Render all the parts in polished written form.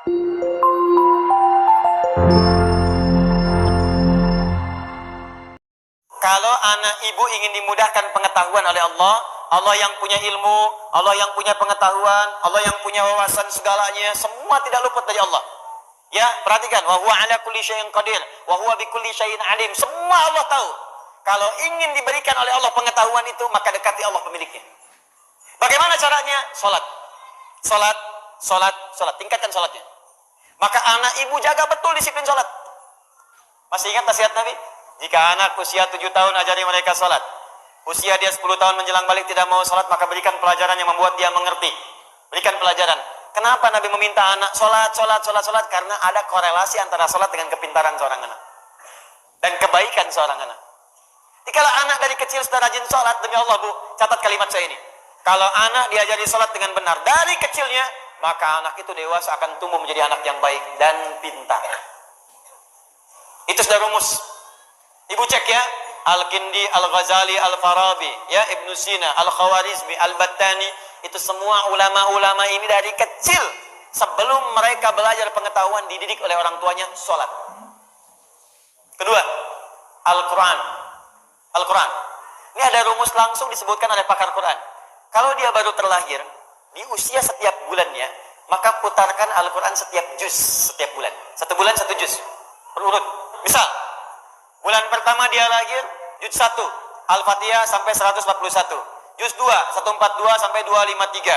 Kalau anak ibu ingin dimudahkan pengetahuan oleh Allah, Allah yang punya ilmu, Allah yang punya pengetahuan, Allah yang punya wawasan segalanya, semua tidak luput dari Allah. Ya, perhatikan, wa huwa ala kulli syai'in qadir, wa huwa bi kulli syai'in alim. Semua Allah tahu. Kalau ingin diberikan oleh Allah pengetahuan itu, maka dekati Allah pemiliknya. Bagaimana caranya? Salat. Salat, salat, salat. Tingkatkan salatnya. Maka anak ibu jaga betul disiplin salat. Masih ingat nasihat Nabi? Jika anak usia 7 tahun ajari mereka salat. Usia dia 10 tahun menjelang balik tidak mau salat, maka berikan pelajaran yang membuat dia mengerti. Berikan pelajaran. Kenapa Nabi meminta anak salat, salat, salat, salat? Karena ada korelasi antara salat dengan kepintaran seorang anak. Dan kebaikan seorang anak. Jadi kalau anak dari kecil sudah rajin salat, demi Allah Bu, catat kalimat saya ini. Kalau anak diajari salat dengan benar dari kecilnya, maka anak itu dewasa akan tumbuh menjadi anak yang baik dan pintar. Itu sudah rumus. Ibu cek ya, Al-Kindi, Al-Ghazali, Al-Farabi, ya, Ibnu Sina, Al-Khawarizmi, Al-Battani, itu semua ulama-ulama ini dari kecil sebelum mereka belajar pengetahuan dididik oleh orang tuanya sholat. Kedua, Al-Quran. Al-Quran. Ini ada rumus langsung disebutkan oleh pakar Quran. Kalau dia baru terlahir, di usia setiap bulannya, maka putarkan Al-Quran setiap juz setiap bulan. 1 bulan 1 juz. Berurut. Misal, bulan pertama dia lahir, juz 1, Al-Fatihah sampai 141. Juz 2, 142 sampai 253.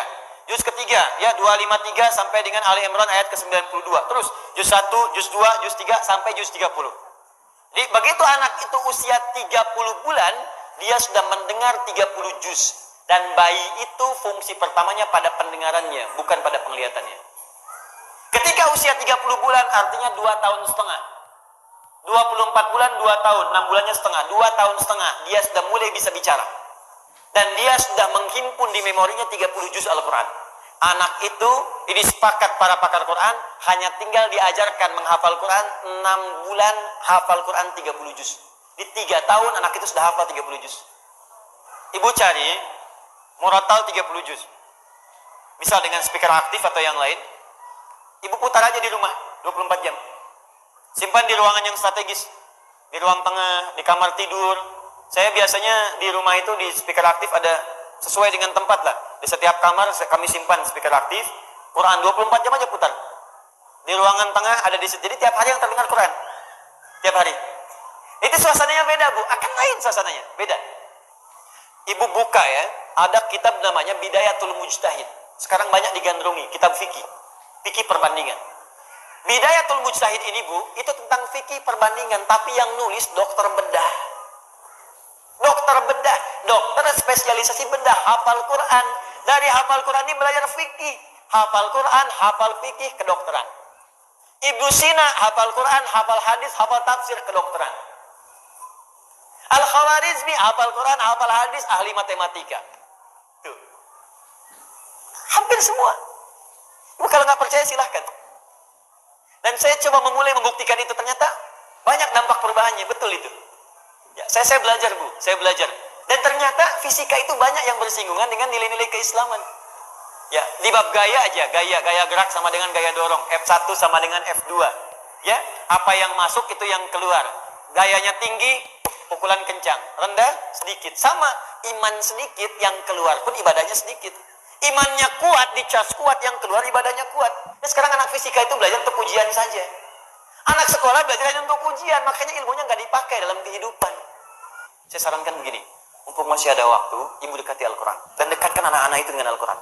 Juz ketiga, ya 253 sampai dengan Ali Imran ayat ke-92. Terus, juz 1, juz 2, juz 3 sampai juz 30. Jadi, begitu anak itu usia 30 bulan, dia sudah mendengar 30 juz. Dan bayi itu fungsi pertamanya pada pendengarannya, bukan pada penglihatannya. Ketika usia 30 bulan, artinya 2 tahun setengah. 24 bulan, 2 tahun, 6 bulannya setengah, 2 tahun setengah, dia sudah mulai bisa bicara. Dan dia sudah menghimpun di memorinya 30 juz Al-Quran. Anak itu, ini sepakat para pakar Quran, hanya tinggal diajarkan menghafal Quran, 6 bulan hafal Quran 30 juz. Di 3 tahun anak itu sudah hafal 30 juz. Ibu cari murattal 30 juz. Misal dengan speaker aktif atau yang lain, ibu putar aja di rumah 24 jam. Simpan di ruangan yang strategis, di ruang tengah, di kamar tidur. Saya biasanya di rumah itu di speaker aktif ada sesuai dengan tempat lah. Di setiap kamar kami simpan speaker aktif. Quran 24 jam aja putar. Di ruangan tengah ada di situ. Jadi tiap hari yang terdengar Quran. Tiap hari. Itu suasananya beda Bu, akan lain suasananya, beda. Ibu buka ya, ada kitab namanya Bidayatul Mujtahid. Sekarang banyak digandrungi, kitab fikih. Fikih perbandingan. Bidayatul Mujtahid ini Bu, itu tentang fikih perbandingan, tapi yang nulis dokter bedah. Dokter bedah, dokter spesialisasi bedah, hafal Quran. Dari hafal Quran ini belajar fikih. Hafal Quran, hafal fikih, kedokteran. Ibnu Sina, hafal Quran, hafal hadis, hafal tafsir, kedokteran. Al-Khawarizmi, hafal Quran, hafal hadis, ahli matematika. Tuh. Hampir semua. Bu, kalau nggak percaya silahkan. Dan saya coba memulai membuktikan itu, ternyata banyak dampak perubahannya, betul itu. Ya, saya belajar Bu, saya belajar. Dan ternyata fisika itu banyak yang bersinggungan dengan nilai-nilai keislaman. Ya, di bab gaya aja, gaya gerak sama dengan gaya dorong, F1 sama dengan F2. Ya, apa yang masuk itu yang keluar. Gayanya tinggi, pukulan kencang, rendah sedikit. Sama, iman sedikit yang keluar pun ibadahnya sedikit. Imannya kuat, dicas kuat, yang keluar ibadahnya kuat. Nah, sekarang anak fisika itu belajar untuk ujian saja. Anak sekolah belajar hanya untuk ujian, makanya ilmunya nggak dipakai dalam kehidupan. Saya sarankan begini, mumpung masih ada waktu, ibu dekati Al-Quran. Dan dekatkan anak-anak itu dengan Al-Quran.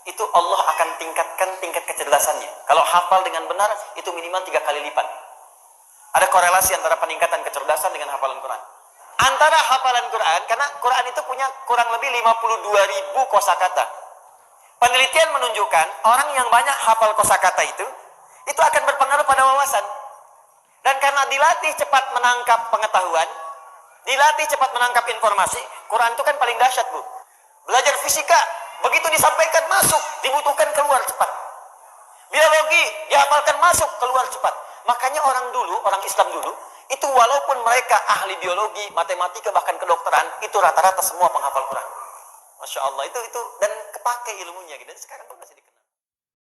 Itu Allah akan tingkatkan tingkat kecerdasannya. Kalau hafal dengan benar, itu minimal 3 kali lipat. Ada korelasi antara peningkatan kecerdasan dengan hafalan Quran. Antara hafalan Quran, karena Quran itu punya kurang lebih 52.000 kosakata. Penelitian menunjukkan orang yang banyak hafal kosakata itu akan berpengaruh pada wawasan. Dan karena dilatih cepat menangkap pengetahuan, dilatih cepat menangkap informasi, Quran itu kan paling dahsyat Bu. Belajar fisika, begitu disampaikan masuk, dibutuhkan keluar cepat. Biologi, dihafalkan masuk, keluar cepat. Makanya orang dulu, orang Islam dulu, itu walaupun mereka ahli biologi, matematika, bahkan kedokteran, itu rata-rata semua penghafal Quran. Masya Allah, itu dan kepake ilmunya gitu. Dan sekarang masih dikenal.